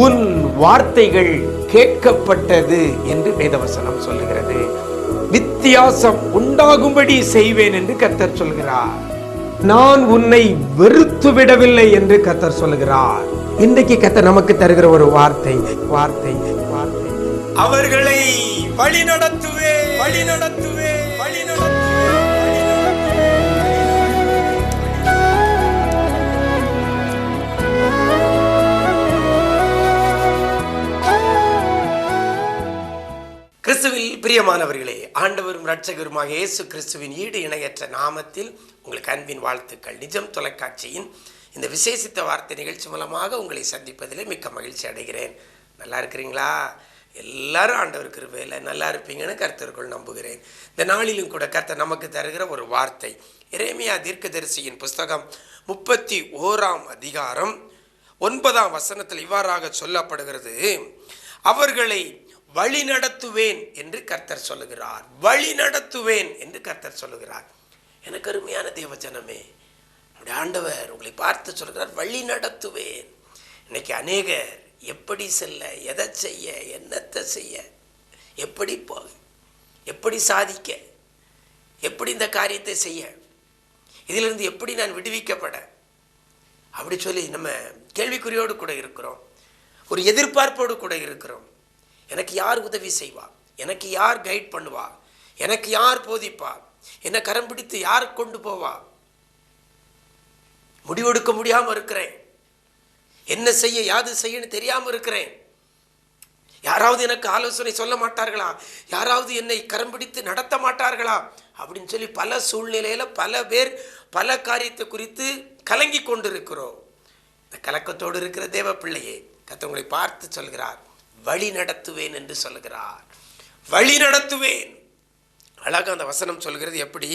உன் வார்த்தைகள் கேட்கப்பட்டது என்று வேதவசனம் சொல்லுகிறது. வித்தியாசம் உண்டாகும்படி செய்வேன் என்று கர்த்தர் சொல்கிறார். நான் உன்னை வெறுத்து விடவில்லை என்று கர்த்தர் சொல்கிறார். இன்றைக்கு கர்த்தர் நமக்கு தருகிற ஒரு வார்த்தை வார்த்தை வார்த்தை அவர்களை வழி நடத்துவே வழி நடத்துவே வழி கிறிஸ்துவில் பிரியமானவர்களே, ஆண்டவரும் இரட்சகருமாக இயேசு கிறிஸ்துவின் ஈடு இணையற்ற நாமத்தில் உங்களுக்கு அன்பின் வாழ்த்துக்கள். நிஜம் தொலைக்காட்சியின் இந்த விசேஷித்த வார்த்தை நிகழ்ச்சி மூலமாக உங்களை சந்திப்பதிலே மிக்க மகிழ்ச்சி அடைகிறேன். நல்லா இருக்கிறீங்களா? எல்லாரும் ஆண்டவர் கிருபையில நல்லா இருப்பீங்கன்னு கர்த்தருக்குள் நம்புகிறேன். இந்த நாளிலும் கூட கர்த்தர் நமக்கு தருகிற ஒரு வார்த்தை எரேமியா தீர்க்கதரிசியின் புஸ்தகம் 31ஆம் அதிகாரம் 9ஆம் வசனத்தில் இவ்வாறாக சொல்லப்படுகிறது. அவர்களை வழி நடத்துவேன் என்று கர்த்தர் சொல்லுகிறார். வழி நடத்துவேன் என்று கர்த்தர் சொல்லுகிறார். எனக்கு அருமையான தேவஜனமே, நம்முடைய ஆண்டவர் உங்களை பார்த்து சொல்கிறார், வழி நடத்துவேன். இன்னைக்கு அநேகர் எப்படி செல்ல, எதை செய்ய, என்னத்தை செய்ய, எப்படி போக, எப்படி சாதிக்க, எப்படி இந்த காரியத்தை செய்ய, இதிலிருந்து எப்படி நான் விடுவிக்கப்பட, அப்படி சொல்லி நம்ம கேள்விக்குறியோடு கூட இருக்கிறோம். ஒரு எதிர்பார்ப்போடு கூட இருக்கிறோம். எனக்கு யார் உதவி செய்வா, எனக்கு யார் கைட் பண்ணுவா, எனக்கு யார் போதிப்பா, என்னை கரம் பிடித்து யார் கொண்டு போவா, முடிவெடுக்க முடியாமல் இருக்கிறேன், என்ன செய்ய யாது செய்யன்னு தெரியாமல் இருக்கிறேன், யாராவது எனக்கு ஆலோசனை சொல்ல மாட்டார்களா, யாராவது என்னை கரம் பிடித்து நடத்த மாட்டார்களா அப்படின்னு சொல்லி பல சூழ்நிலையில பல பேர் பல காரியத்தை குறித்து கலங்கி கொண்டிருக்கிறோம். இந்த கலக்கத்தோடு இருக்கிற தேவ பிள்ளையே, கர்த்தர் உங்களை பார்த்து சொல்கிறார், வழி நடத்துவேன் என்று சொல்லுகிறார். வழி நடத்துவேன். அழகா அந்த வசனம் சொல்கிறது. எப்படி?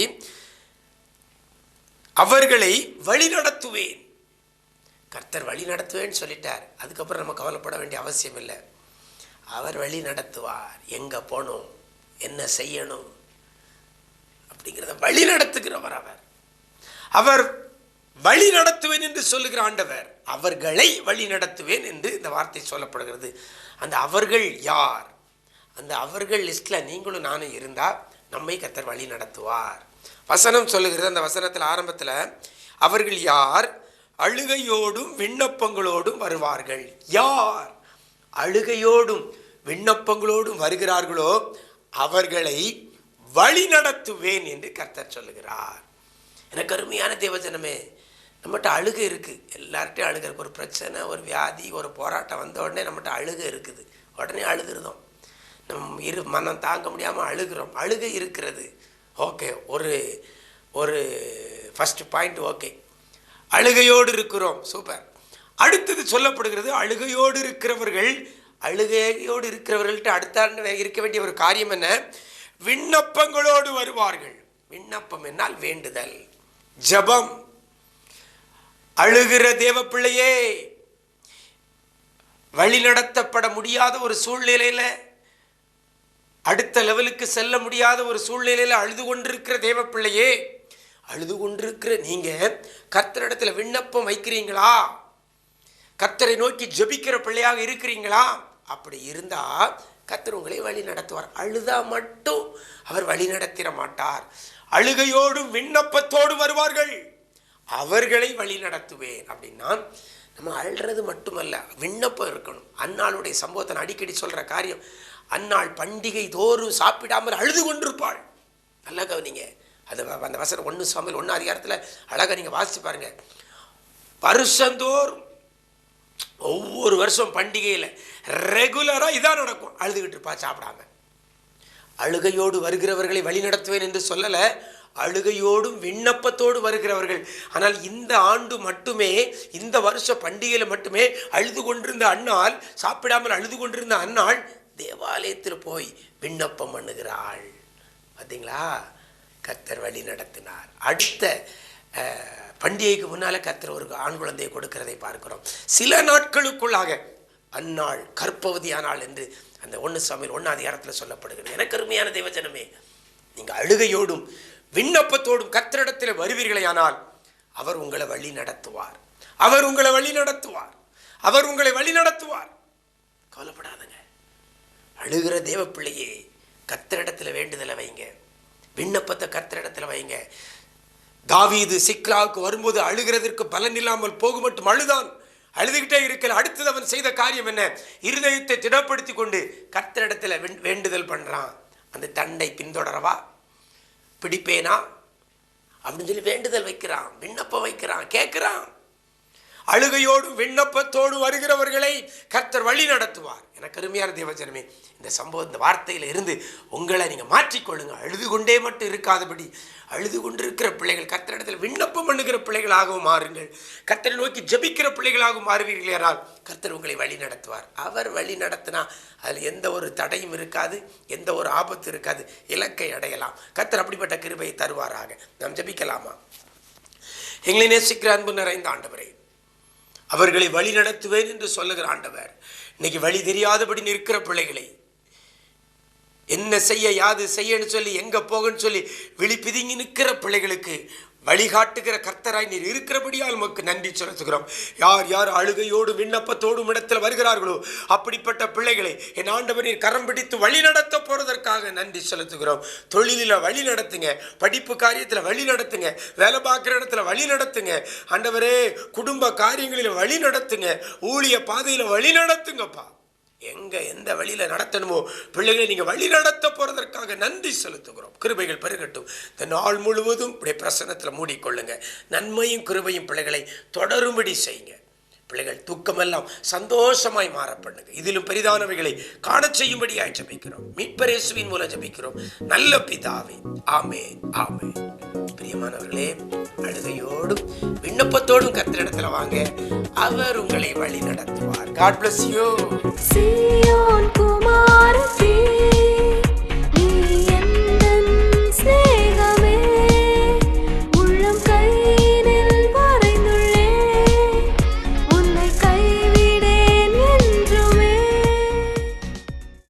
அவர்களை வழி நடத்துவேன். கர்த்தர் வழி நடத்துவேன்னு சொல்லிட்டார். அதுக்கப்புறம் நம்ம கவலைப்பட வேண்டிய அவசியம் இல்லை. அவர் வழி நடத்துவார். எங்க போகணும், என்ன செய்யணும் அப்படிங்கிறத வழி நடத்துகிறவர் அவர். அவர் வழி நடத்துவேன் என்று சொல்லுகிற ஆண்டவர். அவர்களை வழி நடத்துவேன் என்று இந்த வார்த்தை சொல்லப்படுகிறது. அந்த அவர்கள் யார்? அந்த அவர்கள் லிஸ்ட்ல நீங்களும் நானும் இருந்தா நம்மை கர்த்தர் வழி நடத்துவார். வசனம் சொல்லுகிறது. அந்த வசனத்தில் ஆரம்பத்தில் அவர்கள் யார்? அழுகையோடும் விண்ணப்பங்களோடும் வருவார்கள். யார் அழுகையோடும் விண்ணப்பங்களோடும் வருகிறார்களோ அவர்களை வழி நடத்துவேன் என்று கர்த்தர் சொல்லுகிறார். எனக்கு அருமையான தேவஜனமே, நம்மகிட்ட அழுகை இருக்குது. எல்லார்ட்டையும் அழுகை இருக்குது. ஒரு பிரச்சனை, ஒரு வியாதி, ஒரு போராட்டம் வந்த உடனே நம்மகிட்ட அழுகை இருக்குது. உடனே அழுதுருந்தோம். நம்ம மனம் தாங்க முடியாமல் அழுகிறோம். அழுகை இருக்கிறது. ஓகே, ஒரு ஃபஸ்ட் பாயிண்ட் ஓகே, அழுகையோடு இருக்கிறோம். சூப்பர். அடுத்தது சொல்லப்படுகிறது, அழுகையோடு இருக்கிறவர்கள்ட்ட அடுத்த இருக்க வேண்டிய ஒரு காரியம் என்ன? விண்ணப்பங்களோடு வருவார்கள். விண்ணப்பம் என்னால் வேண்டுதல், ஜெபம். அழுகிற தேவ பிள்ளையே, வழி நடத்தப்பட முடியாத ஒரு சூழ்நிலையில, அடுத்த லெவலுக்கு செல்ல முடியாத ஒரு சூழ்நிலையில அழுது கொண்டிருக்கிற தேவ பிள்ளையே, அழுது கொண்டிருக்கிற நீங்க கர்த்தரிடத்துல விண்ணப்பம் வைக்கிறீங்களா? கர்த்தரை நோக்கி ஜெபிக்கிற பிள்ளையாக இருக்கிறீங்களா? அப்படி இருந்தா கர்த்தர் உங்களை வழி நடத்துவார். அழுதா மட்டும் அவர் வழி நடத்திட மாட்டார். அழுகையோடும் விண்ணப்பத்தோடு வருவார்கள். அவர்களை வழி நடத்துவேன். அப்படின்னா நம்ம அழுறது மட்டுமல்ல, விண்ணப்பம் இருக்கணும். அன்னாளுடைய சம்பவத்தை நான் அடிக்கடி சொல்ற காரியம், அன்னாள் பண்டிகை தோறும் சாப்பிடாமல் அழுது கொண்டிருப்பாள். நல்லா கவனிங்க. அது அந்த வசனம் 1 சாமுவேல் 1 அதிகாரத்தில் அழகா நீங்க வாசிச்சு பாருங்க. வருஷந்தோறும் ஒவ்வொரு வருஷம் பண்டிகையில் ரெகுலரா இதான் நடக்கும். அழுதுகிட்டு இருப்பா சாப்பிடாம. அழுகையோடு வருகிறவர்களை வழி நடத்துவேன் என்று சொல்லல, அழுகையோடும் விண்ணப்பத்தோடு வருகிறவர்கள். ஆனால் இந்த ஆண்டு மட்டுமே, இந்த வருஷ பண்டிகையில் மட்டுமே அழுது கொண்டிருந்த அன்னாள், சாப்பிடாமல் அழுது கொண்டிருந்த அன்னாள் தேவாலயத்தில் போய் விண்ணப்பம் பண்ணுகிறாள். பார்த்தீங்களா? கர்த்தர் வழி நடத்தினார். அடுத்த பண்டிகைக்கு முன்னால கர்த்தர் ஒரு ஆண் குழந்தையை கொடுக்கிறதை பார்க்கிறோம். சில நாட்களுக்குள்ளாக அன்னாள் கர்ப்பவதியானாள் என்று அந்த 1 சாமுவேல் 1 அதிகாரத்தில் சொல்லப்படுகிறது. எனக்கு அருமையான தேவஜனமே, நீங்கள் அழுகையோடும் விண்ணப்பத்தோடும் கர்த்தரிடத்தில் வருவீர்களேயானால் அவர் உங்களை வழி நடத்துவார். அவர் உங்களை வழி நடத்துவார். அவர் உங்களை வழி நடத்துவார். கவலைப்படாதுங்க. அழுகிற தேவ பிள்ளையே, கர்த்தரிடத்துல வேண்டுதலை வைங்க, விண்ணப்பத்தை கர்த்தரிடத்துல வைங்க. தாவீது சிக்லாவுக்கு வரும்போது அழுகிறதற்கு பலன் இல்லாமல் போக மட்டும் அழுதான். அழுதுகிட்டே இருக்கல. அடுத்தது அவன் செய்த காரியம் என்ன? இருதயத்தை திடப்படுத்தி கொண்டு கர்த்தரிடத்துல வேண்டுதல் பண்றான். அந்த தண்டை பின்தொடரவா, பிடிப்பேனா அப்படின்னு சொல்லி வேண்டுதல் வைக்கிறான், விண்ணப்பம் வைக்கிறான், கேட்கிறான். அழுகையோடும் விண்ணப்பத்தோடு வருகிறவர்களை கர்த்தர் வழி நடத்துவார். எனக்கு அருமையான தேவஜனமே, இந்த சம்பவம், இந்த வார்த்தையில இருந்து உங்களை நீங்க மாற்றிக்கொள்ளுங்க. அழுது கொண்டே மட்டும் இருக்காதபடி, அழுது கொண்டிருக்கிற பிள்ளைகள் கர்த்தரிடத்தில் விண்ணப்பம் பண்ணுகிற பிள்ளைகளாகவும் மாறுங்கள். கர்த்தரை நோக்கி ஜெபிக்கிற பிள்ளைகளாகவும் மாறுவீர்கள் என்றால் கர்த்தர் உங்களை வழி நடத்துவார். அவர் வழி நடத்தினா அதில் எந்த ஒரு தடையும் இருக்காது, எந்த ஒரு ஆபத்து இருக்காது. இலக்கை அடையலாம். கர்த்தர் அப்படிப்பட்ட கிருபையை தருவாராக. நாம் ஜெபிக்கலாமா? எங்களை நேசிக்கிற அன்பு நிறைந்த ஆண்டவரே, அவர்களை வழி நடத்துவேன் என்று சொல்லுகிற ஆண்டவர், இன்னைக்கு வழி தெரியாதபடி நிற்கிற பிள்ளைகளை என்ன செய்ய, யாது செய்யன்னு சொல்லி, எங்க போகன்னு சொல்லி விழி பிதுங்கி நிற்கிற பிள்ளைகளுக்கு வழிகாட்டுகிற கர்த்தராய் நீர் இருக்கிறபடியால் உமக்கு நன்றி செலுத்துகிறோம். யார் யார் அழுகையோடு விண்ணப்பத்தோடும் இடத்துல வருகிறார்களோ அப்படிப்பட்ட பிள்ளைகளை என் ஆண்டவர் நீர் கரம் பிடித்து வழி நடத்த போறதற்காக நன்றி செலுத்துகிறோம். தொழிலில் வழி நடத்துங்க, படிப்பு காரியத்தில் வழி நடத்துங்க, வேலை பார்க்குற இடத்துல வழி நடத்துங்க ஆண்டவரே, குடும்ப காரியங்களில் வழி நடத்துங்க, ஊழிய பாதையில் வழி நடத்துங்கப்பா. எந்த வழியில நடத்தணுமோ பிள்ளைகளை நீங்க வழி நடத்த போறதற்காக நன்றி செலுத்துகிறோம். கிருபைகள் பெருகட்டும். இந்த நாள் முழுவதும் இப்படி பிரசன்னத்துல மூடிக்கொள்ளுங்க. நன்மையும் கிருபையும் பிள்ளைகளை தொடரும்படி செய்யுங்க. பிள்ளைகள் தூக்கமெல்லாம் சந்தோஷமாய் மாற பண்ணுங்க. இதிலும் பெரிதானவைகளை காண செய்யும்படியாய் ஜெபிக்கிறோம். மீட்பர் இயேசுவின் மூலம் ஜெபிக்கிறோம் நல்ல பிதாவே, ஆமென், ஆமென். பிரியமானவர்களே, அழுகையோடும் விண்ணப்பத்தோடும் கர்த்தரிடத்துல வாங்க, அவர் உங்களை வழி நடத்துவார். God bless you.